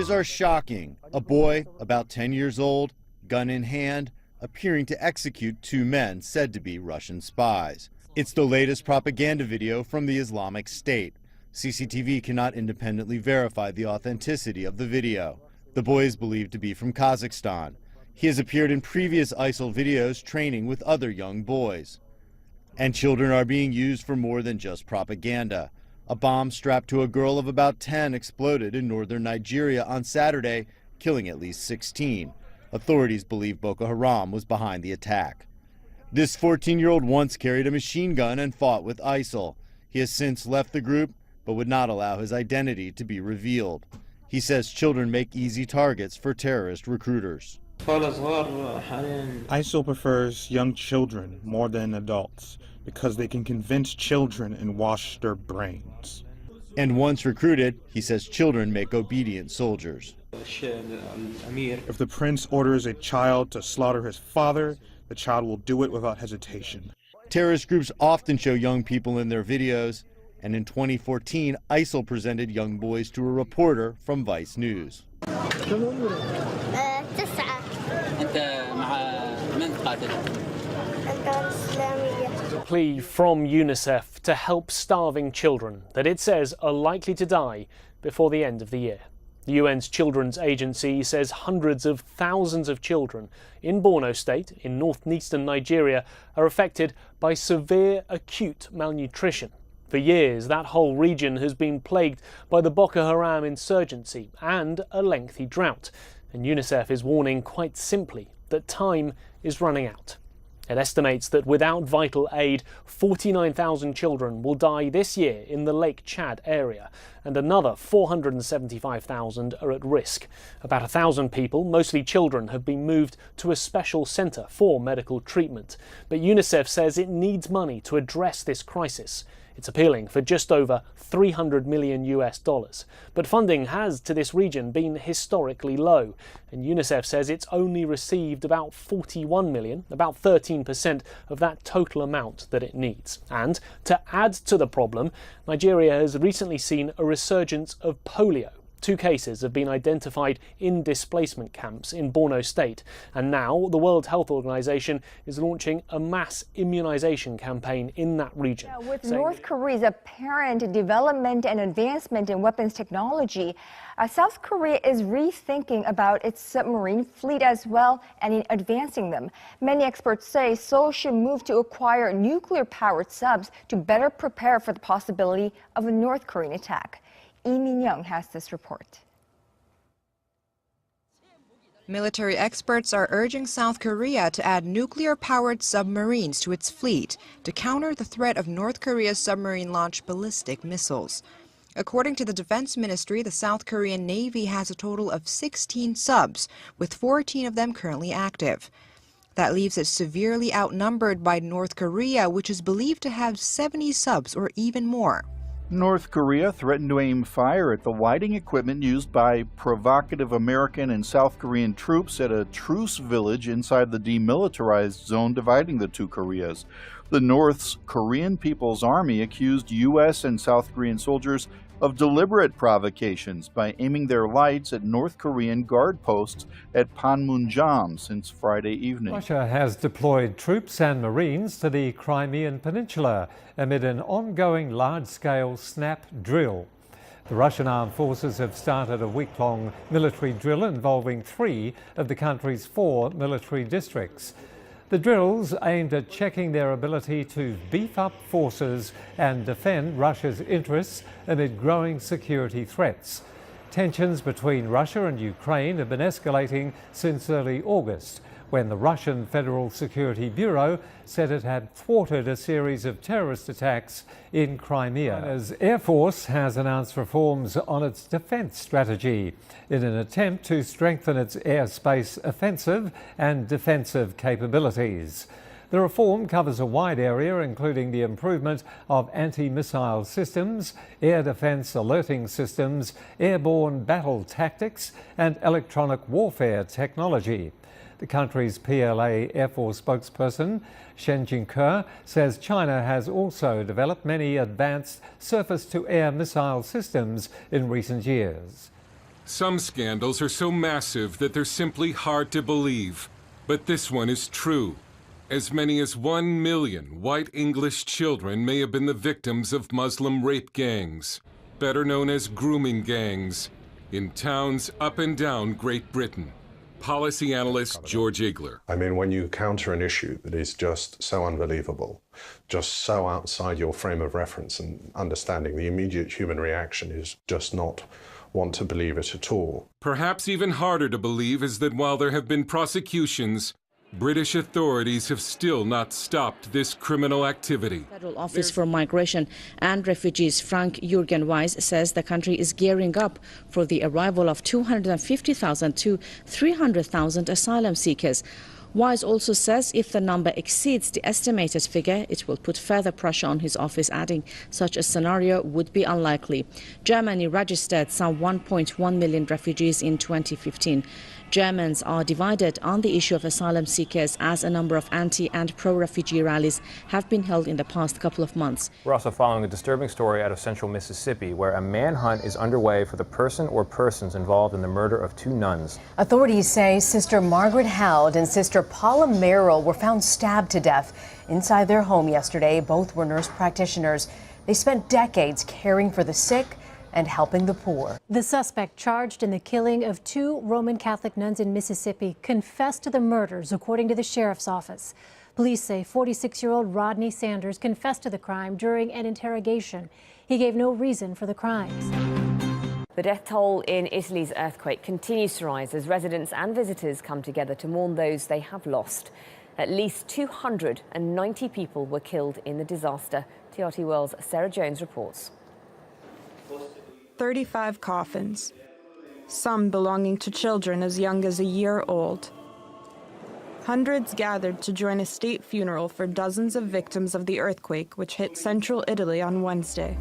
Images are shocking. A boy, about 10 years old, gun in hand, appearing to execute two men said to be Russian spies. It's the latest propaganda video from the Islamic State. CCTV cannot independently verify the authenticity of the video. The boy is believed to be from Kazakhstan. He has appeared in previous ISIL videos training with other young boys. And children are being used for more than just propaganda. A bomb strapped to a girl of about 10 exploded in northern Nigeria on Saturday, killing at least 16. Authorities believe Boko Haram was behind the attack. This 14-year-old once carried a machine gun and fought with ISIL. He has since left the group, but would not allow his identity to be revealed. He says children make easy targets for terrorist recruiters. ISIL prefers young children more than adults because they can convince children and wash their brains. And once recruited, he says children make obedient soldiers. If the prince orders a child to slaughter his father, the child will do it without hesitation. Terrorist groups often show young people in their videos, and in 2014, ISIL presented young boys to a reporter from Vice News. A plea from UNICEF to help starving children that it says are likely to die before the end of the year. The UN's Children's Agency says hundreds of thousands of children in Borno State, in northeastern Nigeria, are affected by severe acute malnutrition. For years, that whole region has been plagued by the Boko Haram insurgency and a lengthy drought. And UNICEF is warning quite simply that time is running out. It estimates that without vital aid, 49,000 children will die this year in the Lake Chad area, and another 475,000 are at risk. About 1,000 people, mostly children, have been moved to a special centre for medical treatment. But UNICEF says it needs money to address this crisis. It's appealing for just over $300 million. But funding has to this region been historically low, and UNICEF says it's only received about 41 million, about 13% of that total amount that it needs. And to add to the problem, Nigeria has recently seen a resurgence of polio. 2 cases have been identified in displacement camps in Borno State, and now the World Health Organization is launching a mass immunization campaign in that region. With North Korea's apparent development and advancement in weapons technology, South Korea is rethinking about its submarine fleet as well and in advancing them. Many experts say Seoul should move to acquire nuclear-powered subs to better prepare for the possibility of a North Korean attack. Lee Min-young has this report. Military experts are urging South Korea to add nuclear-powered submarines to its fleet to counter the threat of North Korea's submarine-launched ballistic missiles. According to the Defense Ministry, the South Korean Navy has a total of 16 subs, with 14 of them currently active. That leaves it severely outnumbered by North Korea, which is believed to have 70 subs or even more. North Korea threatened to aim fire at the lighting equipment used by provocative American and South Korean troops at a truce village inside the demilitarized zone dividing the two Koreas. The North's Korean People's Army accused U.S. and South Korean soldiers of deliberate provocations by aiming their lights at North Korean guard posts at Panmunjom since Friday evening. Russia has deployed troops and Marines to the Crimean Peninsula amid an ongoing large-scale snap drill. The Russian armed forces have started a week-long military drill involving 3 of the country's 4 military districts. The drills aimed at checking their ability to beef up forces and defend Russia's interests amid growing security threats. Tensions between Russia and Ukraine have been escalating since early August, when the Russian Federal Security Bureau said it had thwarted a series of terrorist attacks in Crimea. As Air Force has announced reforms on its defence strategy in an attempt to strengthen its airspace offensive and defensive capabilities. The reform covers a wide area, including the improvement of anti-missile systems, air defence alerting systems, airborne battle tactics and electronic warfare technology. The country's PLA Air Force spokesperson, Shen Jingke, says China has also developed many advanced surface-to-air missile systems in recent years. Some scandals are so massive that they're simply hard to believe. But this one is true. As many as 1 million white English children may have been the victims of Muslim rape gangs, better known as grooming gangs, in towns up and down Great Britain. Policy analyst George Igler. I mean, when you counter an issue that is just so unbelievable, just so outside your frame of reference and understanding, the immediate human reaction is just not want to believe it at all. Perhaps even harder to believe is that while there have been prosecutions, British authorities have still not stopped this criminal activity. Federal Office for Migration and Refugees Frank Jurgen Weiss says the country is gearing up for the arrival of 250,000 to 300,000 asylum seekers. Weiss also says if the number exceeds the estimated figure, it will put further pressure on his office, adding such a scenario would be unlikely. Germany registered some 1.1 million refugees in 2015. Germans are divided on the issue of asylum seekers as a number of anti- and pro-refugee rallies have been held in the past couple of months. We're also following a disturbing story out of central Mississippi where a manhunt is underway for the person or persons involved in the murder of 2 nuns. Authorities say Sister Margaret Howd and Sister Paula Merrill were found stabbed to death inside their home yesterday. Both were nurse practitioners. They spent decades caring for the sick and helping the poor. The suspect charged in the killing of 2 Roman Catholic nuns in Mississippi confessed to the murders, according to the sheriff's office. Police say 46-year-old Rodney Sanders confessed to the crime during an interrogation. He gave no reason for the crimes. The death toll in Italy's earthquake continues to rise as residents and visitors come together to mourn those they have lost. At least 290 people were killed in the disaster. TRT World's Sarah Jones reports. 35 coffins, some belonging to children as young as a year old. Hundreds gathered to join a state funeral for dozens of victims of the earthquake which hit central Italy on Wednesday.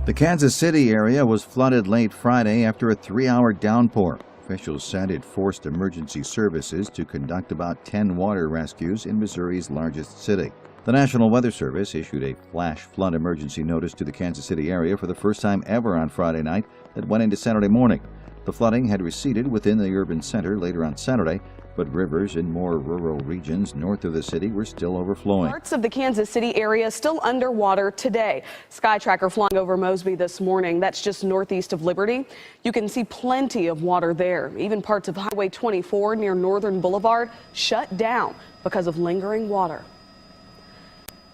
The Kansas City area was flooded late Friday after a 3-hour downpour. Officials said it forced emergency services to conduct about 10 water rescues in Missouri's largest city. The National Weather Service issued a flash flood emergency notice to the Kansas City area for the first time ever on Friday night that went into Saturday morning. The flooding had receded within the urban center later on Saturday, but rivers in more rural regions north of the city were still overflowing. Parts of the Kansas City area still underwater today. Sky Tracker flying over Mosby this morning. That's just northeast of Liberty. You can see plenty of water there. Even parts of Highway 24 near Northern Boulevard shut down because of lingering water.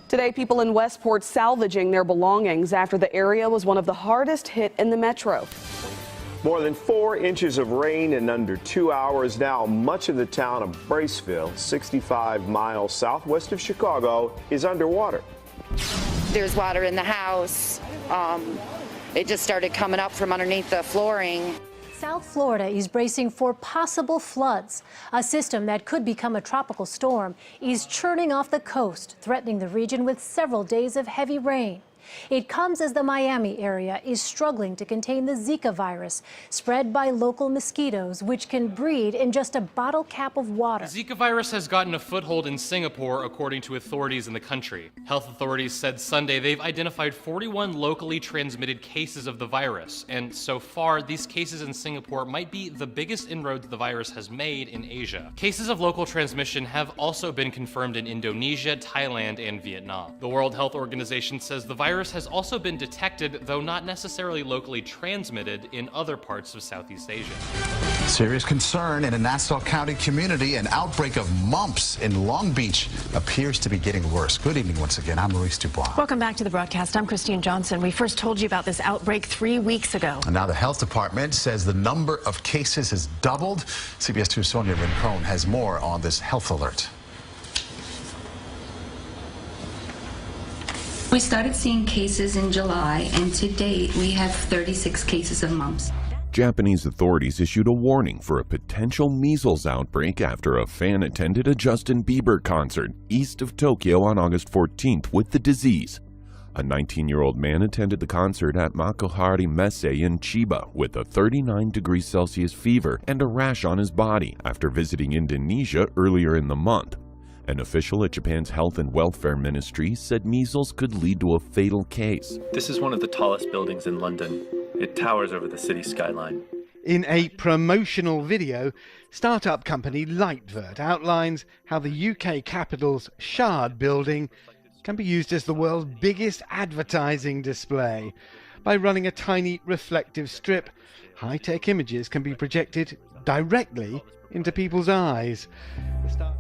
Today, people in Westport salvaging their belongings after the area was one of the hardest hit in the metro. More than 4 inches of rain in under 2 hours. Now, much of the town of Braceville, 65 miles southwest of Chicago, is underwater. There's water in the house. It just started coming up from underneath the flooring. South Florida is bracing for possible floods. A system that could become a tropical storm is churning off the coast, threatening the region with several days of heavy rain. It comes as the Miami area is struggling to contain the Zika virus, spread by local mosquitoes, which can breed in just a bottle cap of water. The Zika virus has gotten a foothold in Singapore, according to authorities in the country. Health authorities said Sunday they've identified 41 locally transmitted cases of the virus, and so far, these cases in Singapore might be the biggest inroads the virus has made in Asia. Cases of local transmission have also been confirmed in Indonesia, Thailand, and Vietnam. The World Health Organization says the virus has also been detected, though not necessarily locally transmitted, in other parts of Southeast Asia. Serious concern in a Nassau County community. An outbreak of mumps in Long Beach appears to be getting worse. Good evening once again. I'm Maurice Dubois. Welcome back to the broadcast. I'm Christine Johnson. We first told you about this outbreak 3 weeks ago. And now the health department says the number of cases has doubled. CBS 2's Sonia Rincon has more on this health alert. We started seeing cases in July, and to date, we have 36 cases of mumps. Japanese authorities issued a warning for a potential measles outbreak after a fan attended a Justin Bieber concert east of Tokyo on August 14th with the disease. A 19-year-old man attended the concert at Makuhari Messe in Chiba with a 39 degrees Celsius fever and a rash on his body after visiting Indonesia earlier in the month. An official at Japan's Health and Welfare Ministry said measles could lead to a fatal case. This is one of the tallest buildings in London. It towers over the city skyline. In a promotional video, startup company Lightvert outlines how the UK capital's Shard building can be used as the world's biggest advertising display. By running a tiny reflective strip, high-tech images can be projected directly into people's eyes.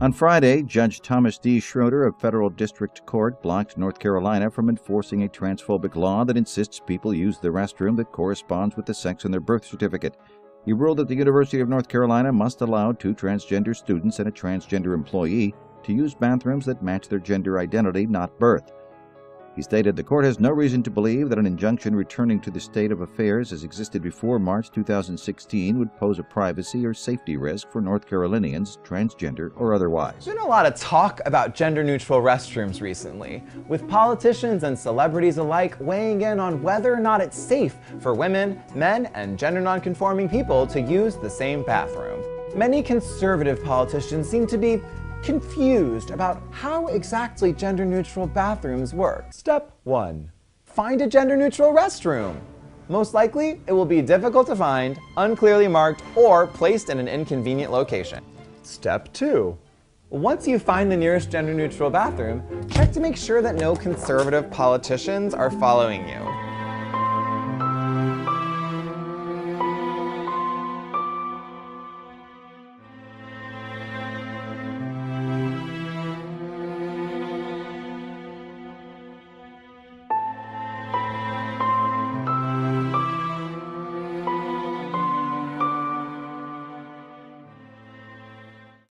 On Friday, Judge Thomas D. Schroeder of Federal District Court blocked North Carolina from enforcing a transphobic law that insists people use the restroom that corresponds with the sex in their birth certificate. He ruled that the University of North Carolina must allow 2 transgender students and a transgender employee to use bathrooms that match their gender identity, not birth. He stated the court has no reason to believe that an injunction returning to the state of affairs as existed before March 2016 would pose a privacy or safety risk for North Carolinians, transgender or otherwise. There's been a lot of talk about gender-neutral restrooms recently, with politicians and celebrities alike weighing in on whether or not it's safe for women, men, and gender-nonconforming people to use the same bathroom. Many conservative politicians seem to be confused about how exactly gender-neutral bathrooms work. Step 1. Find a gender-neutral restroom. Most likely, it will be difficult to find, unclearly marked, or placed in an inconvenient location. Step 2. Once you find the nearest gender-neutral bathroom, check to make sure that no conservative politicians are following you.